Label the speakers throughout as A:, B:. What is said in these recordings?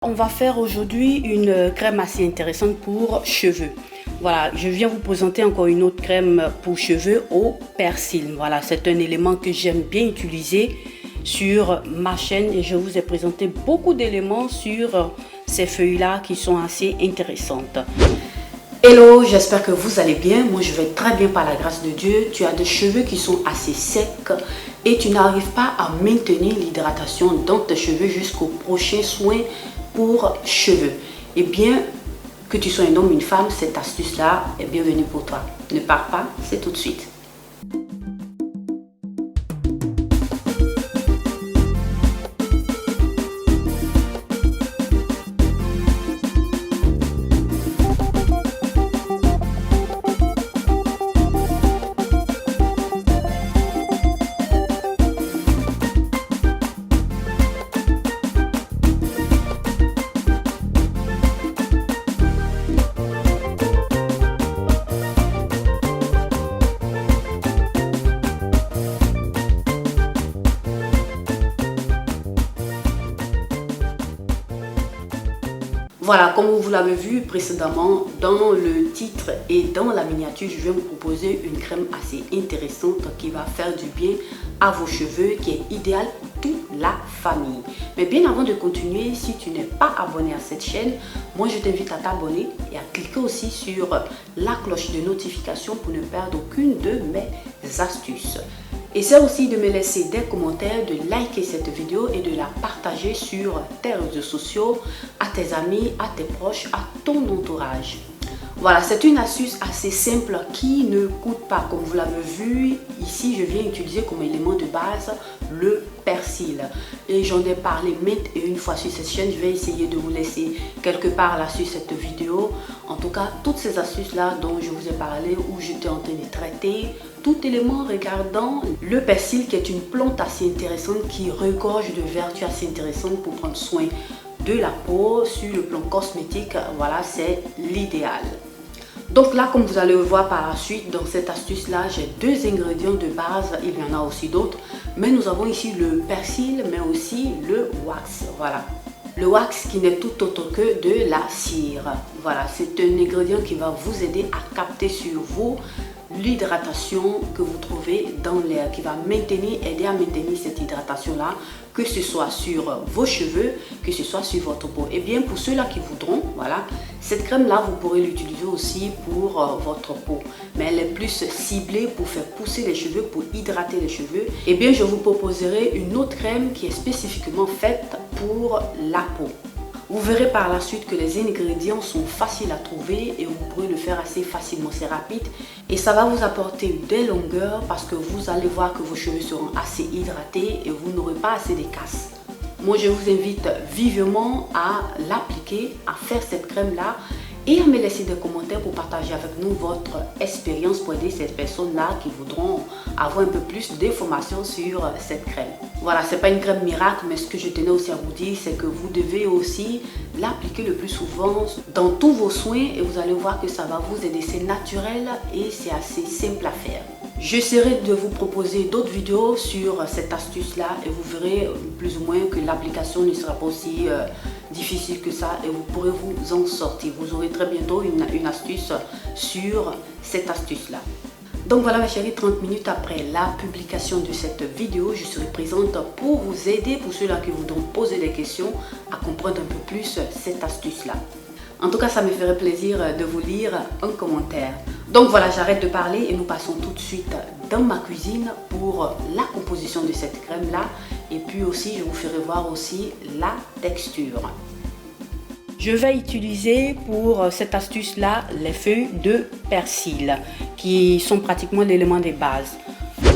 A: On va faire aujourd'hui une crème assez intéressante pour cheveux. Voilà, je viens vous présenter encore une autre crème pour cheveux au persil. Voilà, c'est un élément que j'aime bien utiliser sur ma chaîne et je vous ai présenté beaucoup d'éléments sur ces feuilles-là qui sont assez intéressantes. Hello, j'espère que vous allez bien. Moi, je vais très bien par la grâce de Dieu. Tu as des cheveux qui sont assez secs et tu n'arrives pas à maintenir l'hydratation dans tes cheveux jusqu'au prochain soin pour cheveux. Eh bien, que tu sois un homme ou une femme, cette astuce-là est bienvenue pour toi. Ne pars pas, c'est tout de suite. Voilà, comme vous l'avez vu précédemment dans le titre et dans la miniature, je vais vous proposer une crème assez intéressante qui va faire du bien à vos cheveux, qui est idéale pour toute la famille. Mais bien avant de continuer, si tu n'es pas abonné à cette chaîne, moi je t'invite à t'abonner et à cliquer aussi sur la cloche de notification pour ne perdre aucune de mes astuces. Essaie aussi de me laisser des commentaires, de liker cette vidéo et de la partager sur tes réseaux sociaux, à tes amis, à tes proches, à ton entourage. Voilà, c'est une astuce assez simple qui ne coûte pas. Comme vous l'avez vu, ici je viens utiliser comme élément de base le persil. Et j'en ai parlé maintes et une fois sur cette chaîne. Je vais essayer de vous laisser quelque part là sur cette vidéo. En tout cas, toutes ces astuces là dont je vous ai parlé ou j'étais en train de traiter, tout élément regardant le persil qui est une plante assez intéressante qui regorge de vertus assez intéressantes pour prendre soin de la peau. Sur le plan cosmétique, voilà, c'est l'idéal. Donc là, comme vous allez le voir par la suite, dans cette astuce-là, j'ai deux ingrédients de base. Il y en a aussi d'autres. Mais nous avons ici le persil, mais aussi le wax. Voilà. Le wax qui n'est tout autre que de la cire. Voilà, c'est un ingrédient qui va vous aider à capter sur vous l'hydratation que vous trouvez dans l'air, qui va aider à maintenir cette hydratation-là, que ce soit sur vos cheveux, que ce soit sur votre peau. Et bien pour ceux-là qui voudront, voilà, cette crème-là, vous pourrez l'utiliser aussi pour votre peau. Mais elle est plus ciblée pour faire pousser les cheveux, pour hydrater les cheveux. Et bien je vous proposerai une autre crème qui est spécifiquement faite pour la peau. Vous verrez par la suite que les ingrédients sont faciles à trouver et vous pourrez le faire assez facilement, c'est rapide. Et ça va vous apporter des longueurs parce que vous allez voir que vos cheveux seront assez hydratés et vous n'aurez pas assez de casse. Moi, je vous invite vivement à l'appliquer, à faire cette crème-là et à me laisser des commentaires pour partager avec nous votre expérience pour aider ces personnes-là qui voudront avoir un peu plus d'informations sur cette crème. Voilà, c'est pas une crème miracle, mais ce que je tenais aussi à vous dire, c'est que vous devez aussi l'appliquer le plus souvent dans tous vos soins et vous allez voir que ça va vous aider. C'est naturel et c'est assez simple à faire. J'essaierai de vous proposer d'autres vidéos sur cette astuce-là et vous verrez plus ou moins que l'application ne sera pas aussi difficile que ça et vous pourrez vous en sortir. Vous aurez très bientôt une astuce sur cette astuce-là. Donc voilà mes chéris, 30 minutes après la publication de cette vidéo, je serai présente pour vous aider, pour ceux-là qui voudront poser des questions, à comprendre un peu plus cette astuce-là. En tout cas, ça me ferait plaisir de vous lire un commentaire. Donc voilà, j'arrête de parler et nous passons tout de suite dans ma cuisine pour la composition de cette crème-là. Et puis aussi, je vous ferai voir aussi la texture. Je vais utiliser pour cette astuce-là les feuilles de persil qui sont pratiquement l'élément de base.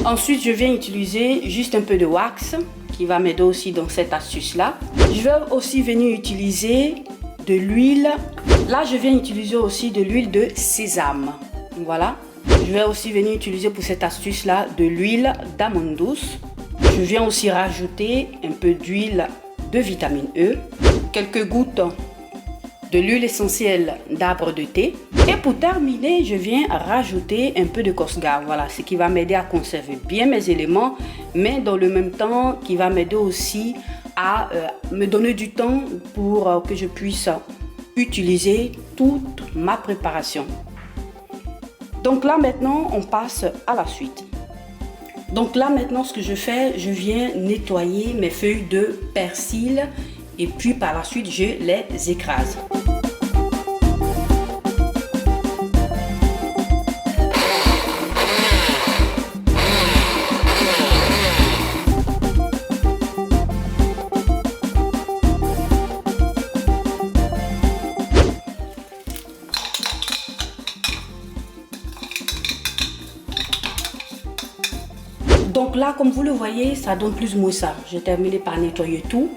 A: Ensuite, je viens utiliser juste un peu de wax qui va m'aider aussi dans cette astuce-là. Je vais aussi venir utiliser de l'huile. Là, je viens utiliser aussi de l'huile de sésame. Voilà. Je vais aussi venir utiliser pour cette astuce-là de l'huile d'amande douce. Je viens aussi rajouter un peu d'huile de vitamine E, quelques gouttes de l'huile essentielle d'arbre de thé. Et pour terminer, je viens rajouter un peu de Cosgar. Voilà, ce qui va m'aider à conserver bien mes éléments, mais dans le même temps qui va m'aider aussi à me donner du temps pour que je puisse utiliser toute ma préparation. Donc là maintenant, on passe à la suite. Donc là maintenant, ce que je fais, je viens nettoyer mes feuilles de persil et puis par la suite, je les écrase. Donc là, comme vous le voyez, ça donne plus ou moins ça. J'ai terminé par nettoyer tout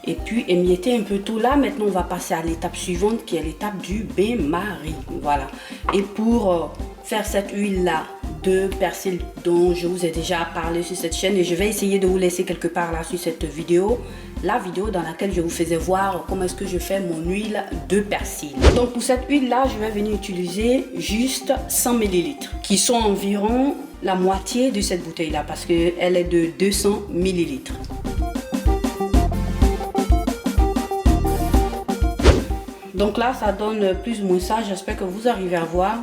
A: et puis émietter un peu tout. Là, maintenant, on va passer à l'étape suivante qui est l'étape du bain-marie. Voilà. Et pour faire cette huile-là de persil dont je vous ai déjà parlé sur cette chaîne, et je vais essayer de vous laisser quelque part là sur cette vidéo, la vidéo dans laquelle je vous faisais voir comment est-ce que je fais mon huile de persil. Donc pour cette huile-là, je vais venir utiliser juste 100 ml qui sont environ la moitié de cette bouteille là parce qu'elle est de 200 ml. Donc là ça donne plus ou moins ça, j'espère que vous arrivez à voir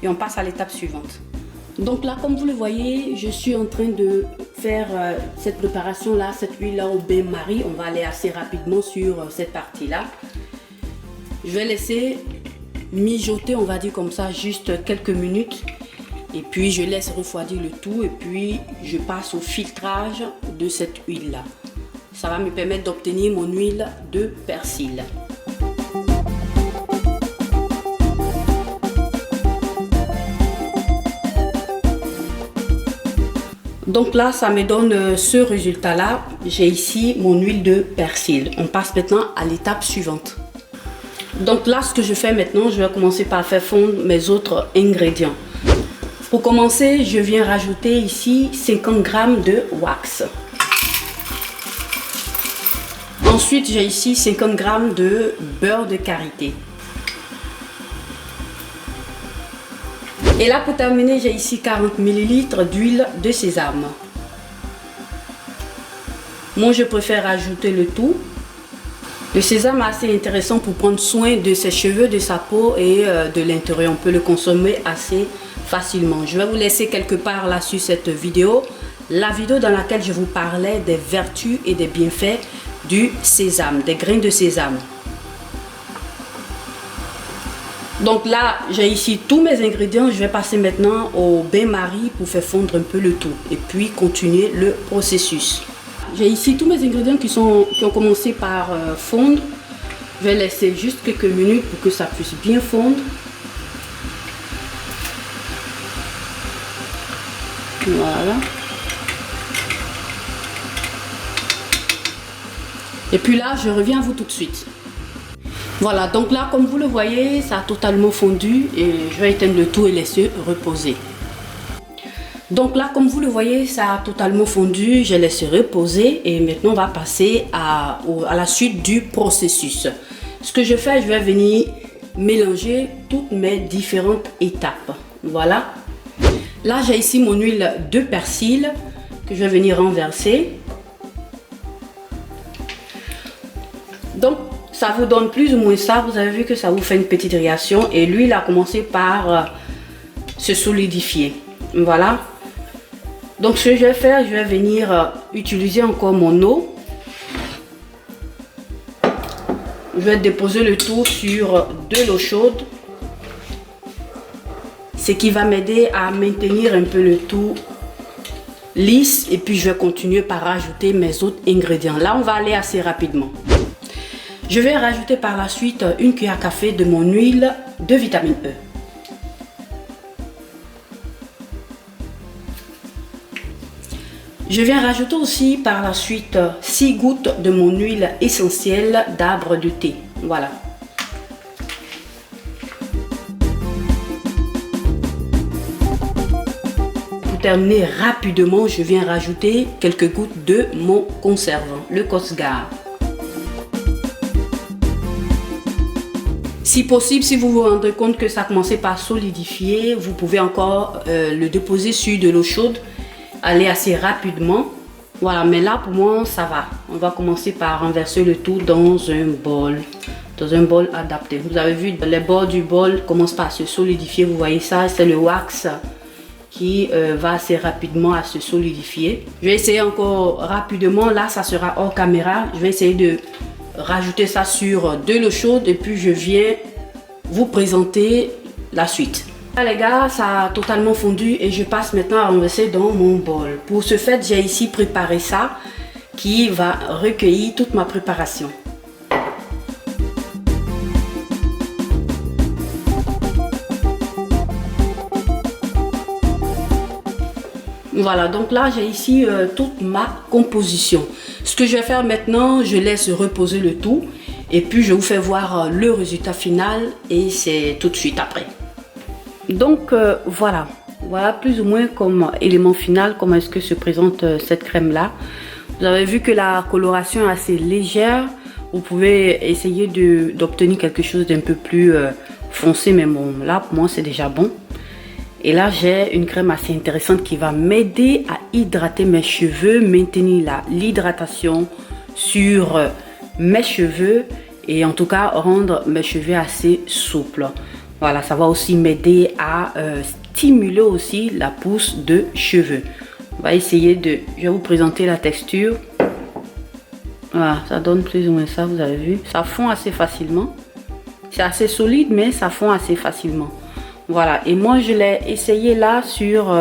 A: et on passe à l'étape suivante. Donc là comme vous le voyez, je suis en train de faire cette préparation là, cette huile là au bain-marie. On va aller assez rapidement sur cette partie là. Je vais laisser mijoter, on va dire comme ça, juste quelques minutes. Et puis je laisse refroidir le tout et puis je passe au filtrage de cette huile là. Ça va me permettre d'obtenir mon huile de persil. Donc là ça me donne ce résultat là. J'ai ici mon huile de persil. On passe maintenant à l'étape suivante. Donc là ce que je fais maintenant, je vais commencer par faire fondre mes autres ingrédients. Pour commencer, je viens rajouter ici 50 g de wax. Ensuite, j'ai ici 50 g de beurre de karité. Et là, pour terminer, j'ai ici 40 ml d'huile de sésame. Moi, je préfère ajouter le tout. Le sésame est assez intéressant pour prendre soin de ses cheveux, de sa peau et de l'intérieur. On peut le consommer assez facilement. Je vais vous laisser quelque part là sur cette vidéo, la vidéo dans laquelle je vous parlais des vertus et des bienfaits du sésame, des graines de sésame. Donc là, j'ai ici tous mes ingrédients. Je vais passer maintenant au bain-marie pour faire fondre un peu le tout et puis continuer le processus. J'ai ici tous mes ingrédients qui ont commencé par fondre. Je vais laisser juste quelques minutes pour que ça puisse bien fondre. Voilà. Et puis là, je reviens à vous tout de suite. Voilà, donc là, comme vous le voyez, ça a totalement fondu et je vais éteindre le tout et laisser reposer. Donc là, comme vous le voyez, ça a totalement fondu. J'ai laissé reposer et maintenant, on va passer à la suite du processus. Ce que je fais, je vais venir mélanger toutes mes différentes étapes. Voilà. Là, j'ai ici mon huile de persil que je vais venir renverser. Donc, ça vous donne plus ou moins ça. Vous avez vu que ça vous fait une petite réaction et l'huile a commencé par se solidifier. Voilà. Donc, ce que je vais faire, je vais venir utiliser encore mon eau. Je vais déposer le tout sur de l'eau chaude. Ce qui va m'aider à maintenir un peu le tout lisse et puis je vais continuer par rajouter mes autres ingrédients. Là, on va aller assez rapidement. Je vais rajouter par la suite une cuillère à café de mon huile de vitamine E. Je viens rajouter aussi par la suite 6 gouttes de mon huile essentielle d'arbre de thé. Voilà. Pour terminer rapidement, je viens rajouter quelques gouttes de mon conservant, le Cosgar. Si possible, si vous vous rendez compte que ça commençait par solidifier, vous pouvez encore le déposer sur de l'eau chaude. Aller assez rapidement Voilà, mais là pour moi ça va. On va commencer par renverser le tout dans un bol. Dans un bol adapté. Vous avez vu, les bords du bol commencent par se solidifier. Vous voyez ça, c'est le wax qui va assez rapidement à se solidifier. Je vais essayer encore rapidement. Là, ça sera hors caméra. Je vais essayer de rajouter ça sur de l'eau chaude et puis je viens vous présenter la suite. Là, les gars, ça a totalement fondu et je passe maintenant à renverser dans mon bol. Pour ce fait, j'ai ici préparé ça qui va recueillir toute ma préparation. Voilà, donc là j'ai ici toute ma composition. Ce que je vais faire maintenant, je laisse reposer le tout et puis je vous fais voir le résultat final et c'est tout de suite après. Donc voilà plus ou moins comme élément final, comment est-ce que se présente cette crème là. Vous avez vu que la coloration est assez légère. Vous pouvez essayer d'obtenir quelque chose d'un peu plus foncé, mais bon là pour moi c'est déjà bon. Et là, j'ai une crème assez intéressante qui va m'aider à hydrater mes cheveux, maintenir l'hydratation sur mes cheveux et en tout cas rendre mes cheveux assez souples. Voilà, ça va aussi m'aider à stimuler aussi la pousse de cheveux. On va essayer je vais vous présenter la texture. Voilà, ça donne plus ou moins ça, vous avez vu. Ça fond assez facilement. C'est assez solide, mais ça fond assez facilement. Voilà, et moi je l'ai essayé là sur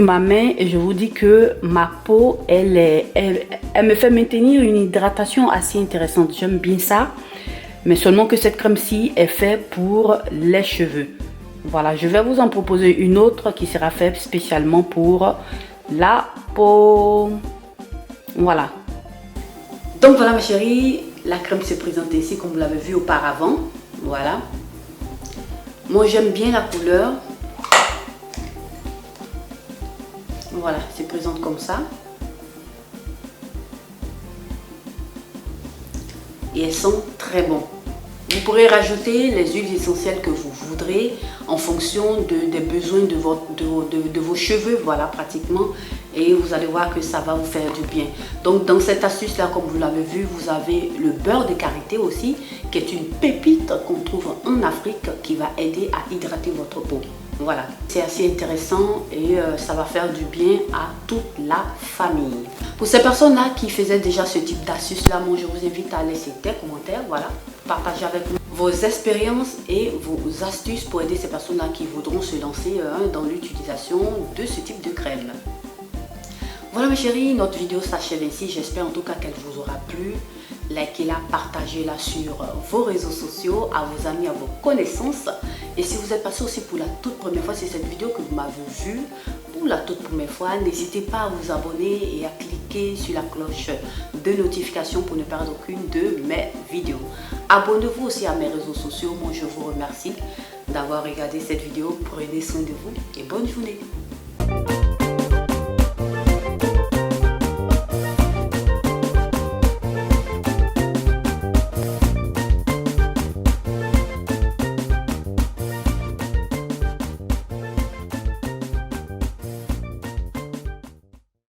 A: ma main et je vous dis que ma peau, elle me fait maintenir une hydratation assez intéressante. J'aime bien ça, mais seulement que cette crème-ci est faite pour les cheveux. Voilà, je vais vous en proposer une autre qui sera faite spécialement pour la peau. Voilà. Donc voilà ma chérie, la crème se présente ici comme vous l'avez vu auparavant. Voilà. Moi j'aime bien la couleur. Voilà, c'est présente comme ça. Et elles sont très bonnes. Vous pourrez rajouter les huiles essentielles que vous voudrez en fonction des besoins de vos cheveux, voilà pratiquement. Et vous allez voir que ça va vous faire du bien. Donc dans cette astuce là, comme vous l'avez vu, vous avez le beurre de karité aussi, qui est une pépite qu'on trouve en Afrique, qui va aider à hydrater votre peau. Voilà, c'est assez intéressant et ça va faire du bien à toute la famille. Pour ces personnes là qui faisaient déjà ce type d'astuce là, moi je vous invite à laisser des commentaires, voilà. Partagez avec nous vos expériences et vos astuces pour aider ces personnes là qui voudront se lancer dans l'utilisation de ce type de crème. Voilà mes chéris, notre vidéo s'achève ici. J'espère en tout cas qu'elle vous aura plu. Likez-la, partagez-la sur vos réseaux sociaux, à vos amis, à vos connaissances. Et si vous êtes passé aussi pour la toute première fois, c'est cette vidéo que vous m'avez vue pour la toute première fois, n'hésitez pas à vous abonner et à cliquer sur la cloche de notification pour ne perdre aucune de mes vidéos. Abonnez-vous aussi à mes réseaux sociaux. Moi, je vous remercie d'avoir regardé cette vidéo. Prenez soin de vous et bonne journée.